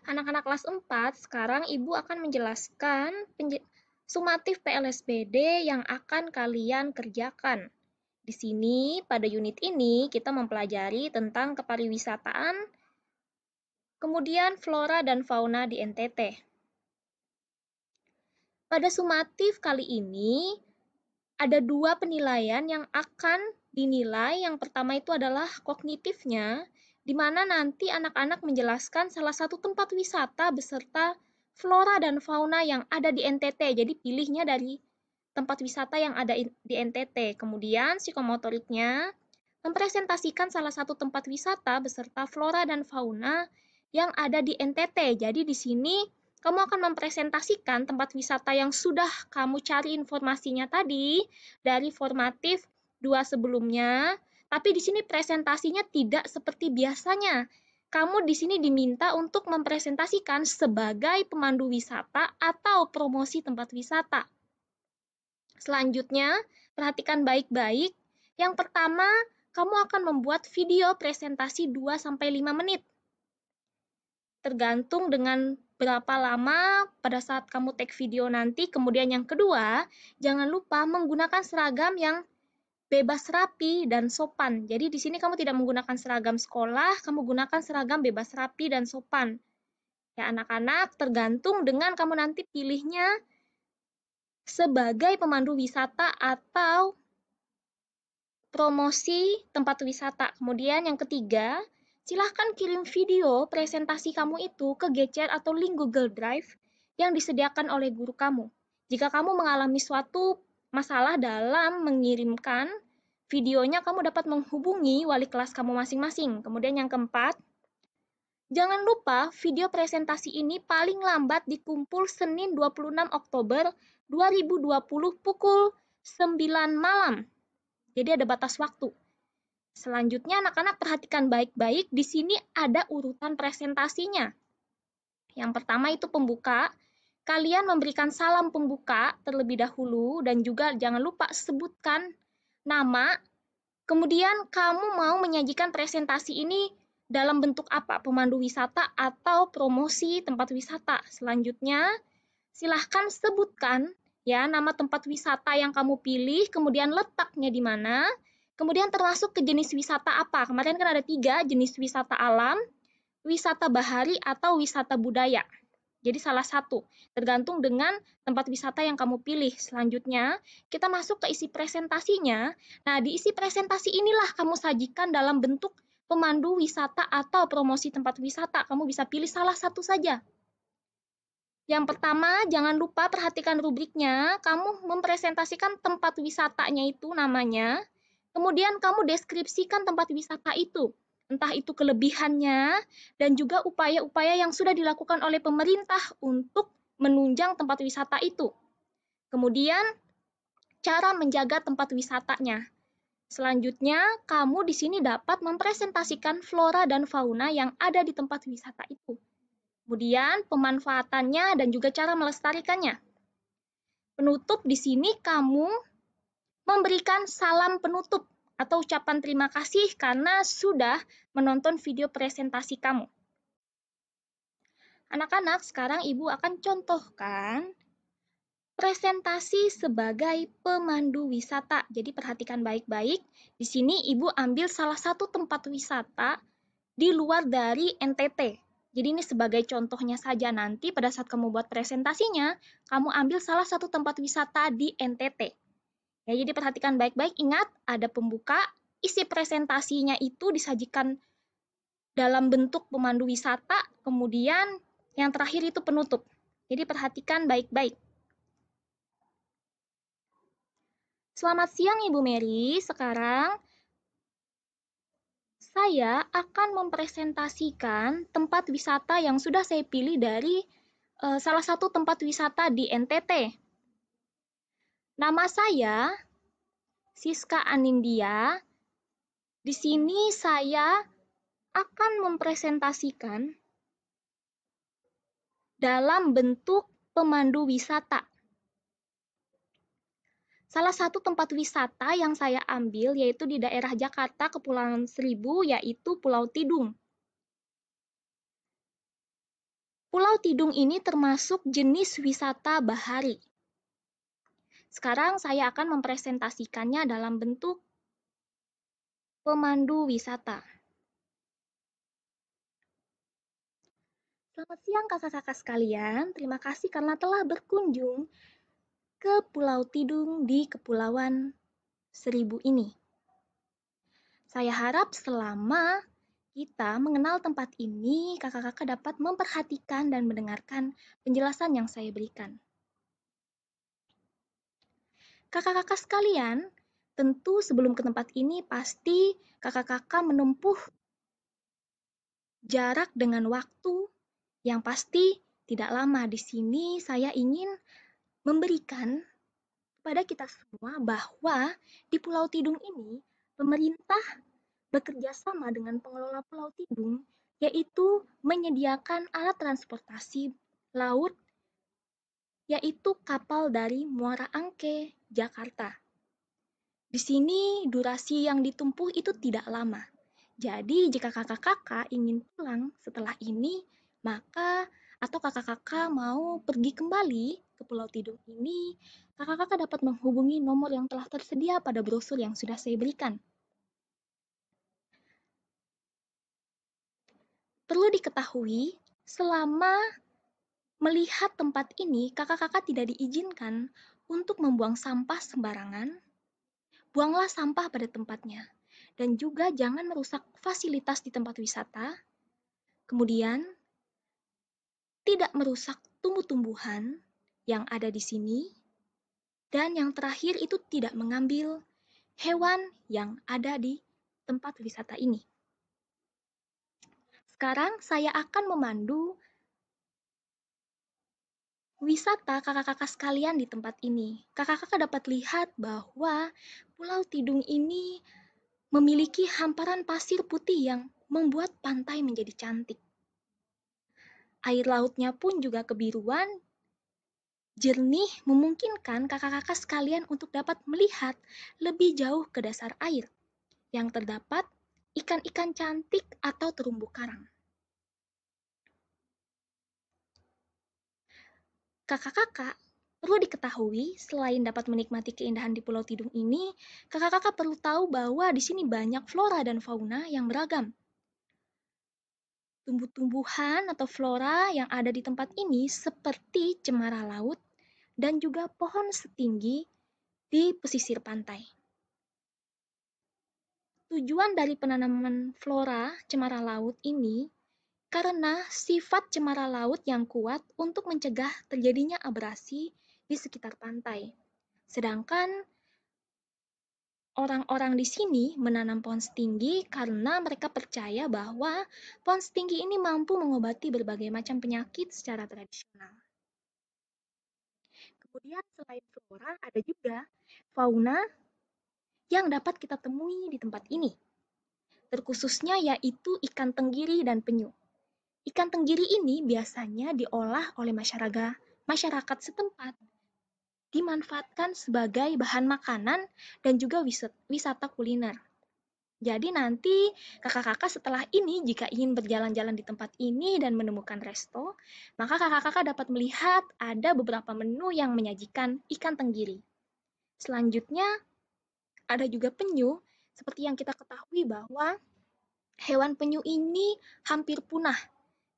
Anak-anak kelas 4, sekarang Ibu akan menjelaskan sumatif PLSBD yang akan kalian kerjakan. Di sini, pada unit ini, kita mempelajari tentang kepariwisataan, kemudian flora dan fauna di NTT. Pada sumatif kali ini, ada dua penilaian yang akan dinilai. Yang pertama itu adalah kognitifnya, di mana nanti anak-anak menjelaskan salah satu tempat wisata beserta flora dan fauna yang ada di NTT. Jadi pilihnya dari tempat wisata yang ada di NTT. Kemudian psikomotoriknya mempresentasikan salah satu tempat wisata beserta flora dan fauna yang ada di NTT. Jadi di sini kamu akan mempresentasikan tempat wisata yang sudah kamu cari informasinya tadi dari formatif 2 sebelumnya, tapi di sini presentasinya tidak seperti biasanya. Kamu di sini diminta untuk mempresentasikan sebagai pemandu wisata atau promosi tempat wisata. Selanjutnya, perhatikan baik-baik. Yang pertama, kamu akan membuat video presentasi 2-5 menit. Tergantung dengan berapa lama pada saat kamu take video nanti. Kemudian yang kedua, jangan lupa menggunakan seragam yang bebas rapi dan sopan. Jadi di sini kamu tidak menggunakan seragam sekolah, kamu gunakan seragam bebas rapi dan sopan. Ya anak-anak, tergantung dengan kamu nanti pilihnya sebagai pemandu wisata atau promosi tempat wisata. Kemudian yang ketiga, silahkan kirim video presentasi kamu itu ke GChat atau link Google Drive yang disediakan oleh guru kamu. Jika kamu mengalami suatu masalah dalam mengirimkan videonya, kamu dapat menghubungi wali kelas kamu masing-masing. Kemudian yang keempat, jangan lupa video presentasi ini paling lambat dikumpul Senin 26 Oktober 2020 pukul 9 malam. Jadi ada batas waktu. Selanjutnya anak-anak perhatikan baik-baik, di sini ada urutan presentasinya. Yang pertama itu pembuka. Kalian memberikan salam pembuka terlebih dahulu dan juga jangan lupa sebutkan nama. Kemudian kamu mau menyajikan presentasi ini dalam bentuk apa? Pemandu wisata atau promosi tempat wisata. Selanjutnya, silahkan sebutkan ya nama tempat wisata yang kamu pilih, kemudian letaknya di mana, kemudian termasuk ke jenis wisata apa. Kemarin kan ada 3 jenis wisata alam, wisata bahari, atau wisata budaya. Jadi salah satu, tergantung dengan tempat wisata yang kamu pilih. Selanjutnya, kita masuk ke isi presentasinya. Nah, di isi presentasi inilah kamu sajikan dalam bentuk pemandu wisata atau promosi tempat wisata. Kamu bisa pilih salah satu saja. Yang pertama, jangan lupa perhatikan rubriknya. Kamu mempresentasikan tempat wisatanya itu namanya. Kemudian kamu deskripsikan tempat wisata itu. Entah itu kelebihannya dan juga upaya-upaya yang sudah dilakukan oleh pemerintah untuk menunjang tempat wisata itu. Kemudian, cara menjaga tempat wisatanya. Selanjutnya, kamu di sini dapat mempresentasikan flora dan fauna yang ada di tempat wisata itu. Kemudian pemanfaatannya dan juga cara melestarikannya. Penutup di sini kamu memberikan salam penutup atau ucapan terima kasih karena sudah menonton video presentasi kamu. Anak-anak, sekarang Ibu akan contohkan presentasi sebagai pemandu wisata. Jadi perhatikan baik-baik. Di sini Ibu ambil salah satu tempat wisata di luar dari NTT. Jadi ini sebagai contohnya saja, nanti pada saat kamu buat presentasinya, kamu ambil salah satu tempat wisata di NTT. Ya, jadi perhatikan baik-baik, ingat ada pembuka, isi presentasinya itu disajikan dalam bentuk pemandu wisata, kemudian yang terakhir itu penutup. Jadi perhatikan baik-baik. Selamat siang Ibu Mary, sekarang saya akan mempresentasikan tempat wisata yang sudah saya pilih dari salah satu tempat wisata di NTT. Nama saya Siska Anindya. Di sini saya akan mempresentasikan dalam bentuk pemandu wisata. Salah satu tempat wisata yang saya ambil yaitu di daerah Jakarta, Kepulauan Seribu, yaitu Pulau Tidung. Pulau Tidung ini termasuk jenis wisata bahari. Sekarang saya akan mempresentasikannya dalam bentuk pemandu wisata. Selamat siang kakak-kakak sekalian, terima kasih karena telah berkunjung ke Pulau Tidung di Kepulauan Seribu ini. Saya harap selama kita mengenal tempat ini, kakak-kakak dapat memperhatikan dan mendengarkan penjelasan yang saya berikan. Kakak-kakak sekalian, tentu sebelum ke tempat ini pasti kakak-kakak menempuh jarak dengan waktu yang pasti tidak lama. Di sini saya ingin memberikan kepada kita semua bahwa di Pulau Tidung ini pemerintah bekerja sama dengan pengelola Pulau Tidung, yaitu menyediakan alat transportasi laut, yaitu kapal dari Muara Angke, Jakarta. Di sini durasi yang ditempuh itu tidak lama. Jadi jika kakak-kakak ingin pulang setelah ini, maka atau kakak-kakak mau pergi kembali ke Pulau Tidung ini, kakak-kakak dapat menghubungi nomor yang telah tersedia pada brosur yang sudah saya berikan. Perlu diketahui, selama melihat tempat ini, kakak-kakak tidak diizinkan untuk membuang sampah sembarangan. Buanglah sampah pada tempatnya. Dan juga jangan merusak fasilitas di tempat wisata. Kemudian, tidak merusak tumbuh-tumbuhan yang ada di sini. Dan yang terakhir itu tidak mengambil hewan yang ada di tempat wisata ini. Sekarang saya akan memandu wisata kakak-kakak sekalian di tempat ini. Kakak-kakak dapat lihat bahwa Pulau Tidung ini memiliki hamparan pasir putih yang membuat pantai menjadi cantik. Air lautnya pun juga kebiruan, jernih, memungkinkan kakak-kakak sekalian untuk dapat melihat lebih jauh ke dasar air yang terdapat ikan-ikan cantik atau terumbu karang. Kakak-kakak, perlu diketahui, selain dapat menikmati keindahan di Pulau Tidung ini, kakak-kakak perlu tahu bahwa di sini banyak flora dan fauna yang beragam. Tumbuh-tumbuhan atau flora yang ada di tempat ini seperti cemara laut dan juga pohon setinggi di pesisir pantai. Tujuan dari penanaman flora cemara laut ini karena sifat cemara laut yang kuat untuk mencegah terjadinya abrasi di sekitar pantai. Sedangkan orang-orang di sini menanam pohon setinggi karena mereka percaya bahwa pohon setinggi ini mampu mengobati berbagai macam penyakit secara tradisional. Kemudian selain flora, ada juga fauna yang dapat kita temui di tempat ini. Terkhususnya yaitu ikan tenggiri dan penyu. Ikan tenggiri ini biasanya diolah oleh masyarakat setempat, dimanfaatkan sebagai bahan makanan dan juga wisata kuliner. Jadi nanti kakak-kakak setelah ini jika ingin berjalan-jalan di tempat ini dan menemukan resto, maka kakak-kakak dapat melihat ada beberapa menu yang menyajikan ikan tenggiri. Selanjutnya ada juga penyu, seperti yang kita ketahui bahwa hewan penyu ini hampir punah.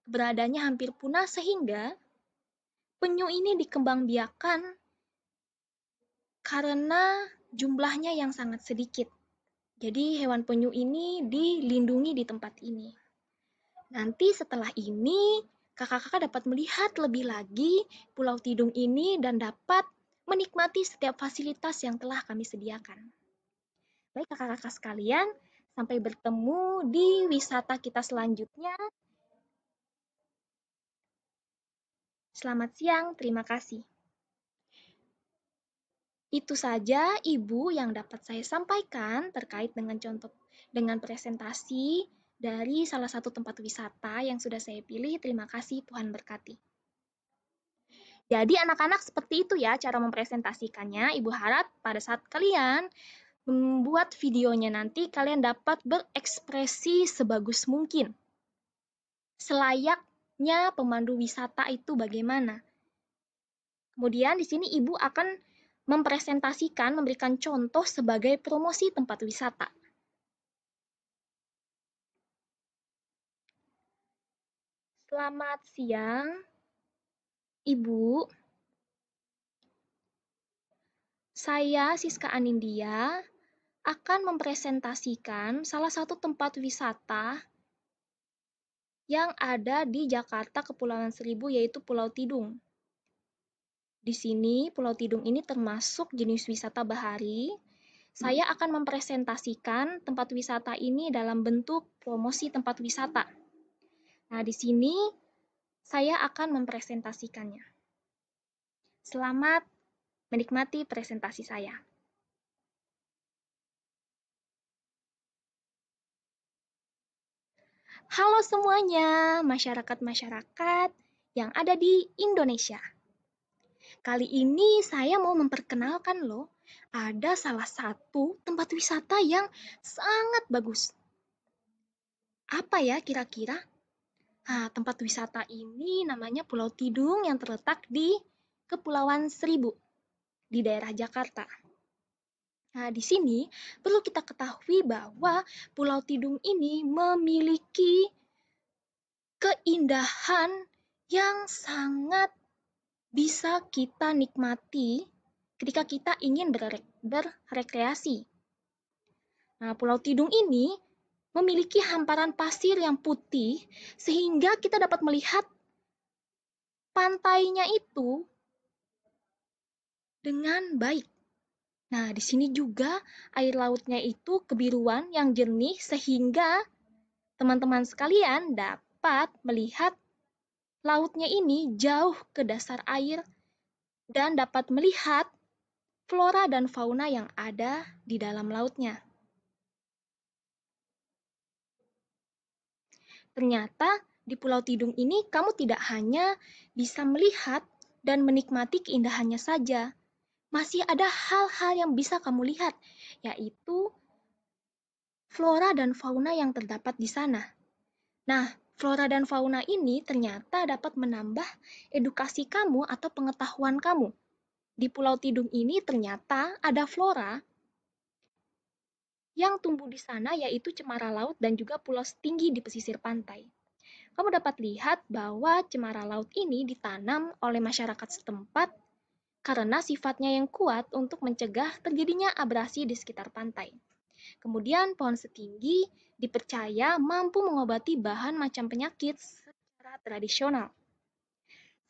Keberadaannya hampir punah sehingga penyu ini dikembangbiakan karena jumlahnya yang sangat sedikit. Jadi hewan penyu ini dilindungi di tempat ini. Nanti setelah ini, kakak-kakak dapat melihat lebih lagi Pulau Tidung ini dan dapat menikmati setiap fasilitas yang telah kami sediakan. Baik kakak-kakak sekalian, sampai bertemu di wisata kita selanjutnya. Selamat siang, terima kasih. Itu saja Ibu yang dapat saya sampaikan terkait dengan presentasi dari salah satu tempat wisata yang sudah saya pilih. Terima kasih, Tuhan berkati. Jadi anak-anak seperti itu ya cara mempresentasikannya. Ibu harap pada saat kalian membuat videonya nanti kalian dapat berekspresi sebagus mungkin. Selayak baiknya pemandu wisata itu bagaimana. Kemudian di sini Ibu akan mempresentasikan, memberikan contoh sebagai promosi tempat wisata. Selamat siang, Ibu. Saya Siska Anindya akan mempresentasikan salah satu tempat wisata yang ada di Jakarta Kepulauan Seribu, yaitu Pulau Tidung. Di sini, Pulau Tidung ini termasuk jenis wisata bahari. Saya akan mempresentasikan tempat wisata ini dalam bentuk promosi tempat wisata. Nah, di sini saya akan mempresentasikannya. Selamat menikmati presentasi saya. Halo semuanya, masyarakat-masyarakat yang ada di Indonesia. Kali ini saya mau memperkenalkan loh, ada salah satu tempat wisata yang sangat bagus. Apa ya kira-kira? Nah, tempat wisata ini namanya Pulau Tidung yang terletak di Kepulauan Seribu, di daerah Jakarta. Nah, di sini perlu kita ketahui bahwa Pulau Tidung ini memiliki keindahan yang sangat bisa kita nikmati ketika kita ingin berrekreasi. Nah, Pulau Tidung ini memiliki hamparan pasir yang putih sehingga kita dapat melihat pantainya itu dengan baik. Nah, di sini juga air lautnya itu kebiruan yang jernih sehingga teman-teman sekalian dapat melihat lautnya ini jauh ke dasar air dan dapat melihat flora dan fauna yang ada di dalam lautnya. Ternyata di Pulau Tidung ini kamu tidak hanya bisa melihat dan menikmati keindahannya saja, masih ada hal-hal yang bisa kamu lihat, yaitu flora dan fauna yang terdapat di sana. Nah, flora dan fauna ini ternyata dapat menambah edukasi kamu atau pengetahuan kamu. Di Pulau Tidung ini ternyata ada flora yang tumbuh di sana, yaitu cemara laut dan juga pulau setinggi di pesisir pantai. Kamu dapat lihat bahwa cemara laut ini ditanam oleh masyarakat setempat karena sifatnya yang kuat untuk mencegah terjadinya abrasi di sekitar pantai. Kemudian pohon setinggi dipercaya mampu mengobati bahan macam penyakit secara tradisional.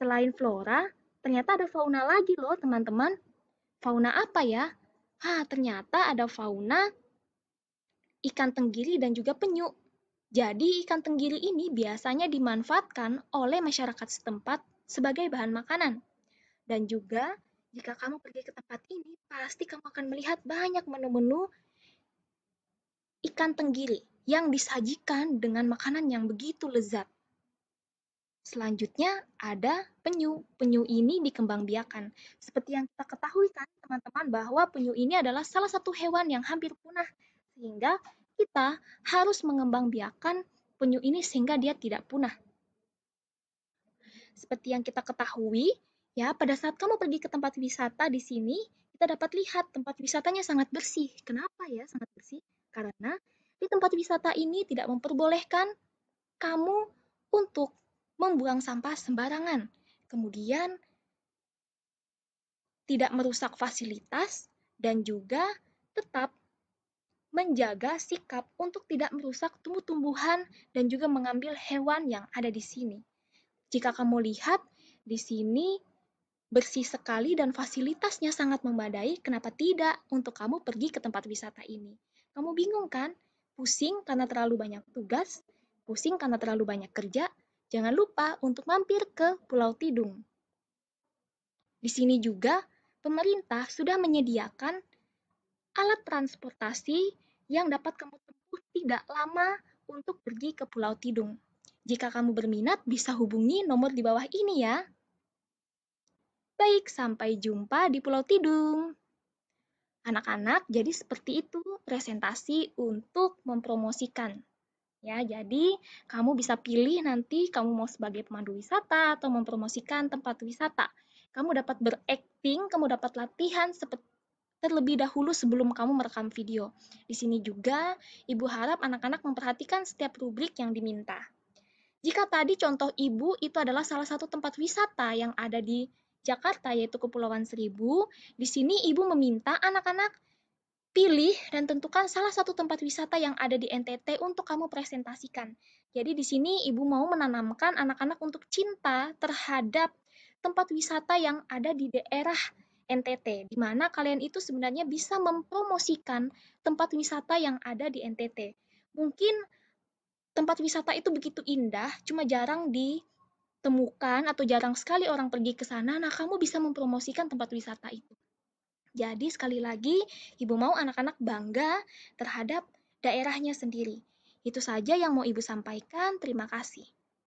Selain flora, ternyata ada fauna lagi loh teman-teman. Fauna apa ya? Ternyata ada fauna ikan tenggiri dan juga penyu. Jadi ikan tenggiri ini biasanya dimanfaatkan oleh masyarakat setempat sebagai bahan makanan. Dan juga jika kamu pergi ke tempat ini, pasti kamu akan melihat banyak menu-menu ikan tenggiri yang disajikan dengan makanan yang begitu lezat. Selanjutnya ada penyu. Penyu ini dikembangbiakan. Seperti yang kita ketahui kan teman-teman bahwa penyu ini adalah salah satu hewan yang hampir punah. Sehingga kita harus mengembangbiakan penyu ini sehingga dia tidak punah. Seperti yang kita ketahui, ya pada saat kamu pergi ke tempat wisata di sini, kita dapat lihat tempat wisatanya sangat bersih. Kenapa ya sangat bersih? Karena di tempat wisata ini tidak memperbolehkan kamu untuk membuang sampah sembarangan. Kemudian tidak merusak fasilitas dan juga tetap menjaga sikap untuk tidak merusak tumbuh-tumbuhan dan juga mengambil hewan yang ada di sini. Jika kamu lihat di sini bersih sekali dan fasilitasnya sangat memadai, kenapa tidak untuk kamu pergi ke tempat wisata ini? Kamu bingung kan? Pusing karena terlalu banyak tugas, pusing karena terlalu banyak kerja, jangan lupa untuk mampir ke Pulau Tidung. Di sini juga pemerintah sudah menyediakan alat transportasi yang dapat kamu tempuh tidak lama untuk pergi ke Pulau Tidung. Jika kamu berminat, bisa hubungi nomor di bawah ini ya. Baik, sampai jumpa di Pulau Tidung. Anak-anak, jadi seperti itu presentasi untuk mempromosikan Ya, jadi kamu bisa pilih nanti kamu mau sebagai pemandu wisata atau mempromosikan tempat wisata. Kamu dapat berakting, kamu dapat latihan terlebih dahulu sebelum kamu merekam video. Di sini juga, Ibu harap anak-anak memperhatikan setiap rubrik yang diminta. Jika tadi contoh Ibu itu adalah salah satu tempat wisata yang ada di Jakarta, yaitu Kepulauan Seribu, di sini Ibu meminta anak-anak pilih dan tentukan salah satu tempat wisata yang ada di NTT untuk kamu presentasikan. Jadi di sini Ibu mau menanamkan anak-anak untuk cinta terhadap tempat wisata yang ada di daerah NTT, di mana kalian itu sebenarnya bisa mempromosikan tempat wisata yang ada di NTT. Mungkin tempat wisata itu begitu indah, cuma jarang ditemukan atau jarang sekali orang pergi ke sana. Nah, kamu bisa mempromosikan tempat wisata itu. Jadi sekali lagi, Ibu mau anak-anak bangga terhadap daerahnya sendiri. Itu saja yang mau Ibu sampaikan. Terima kasih.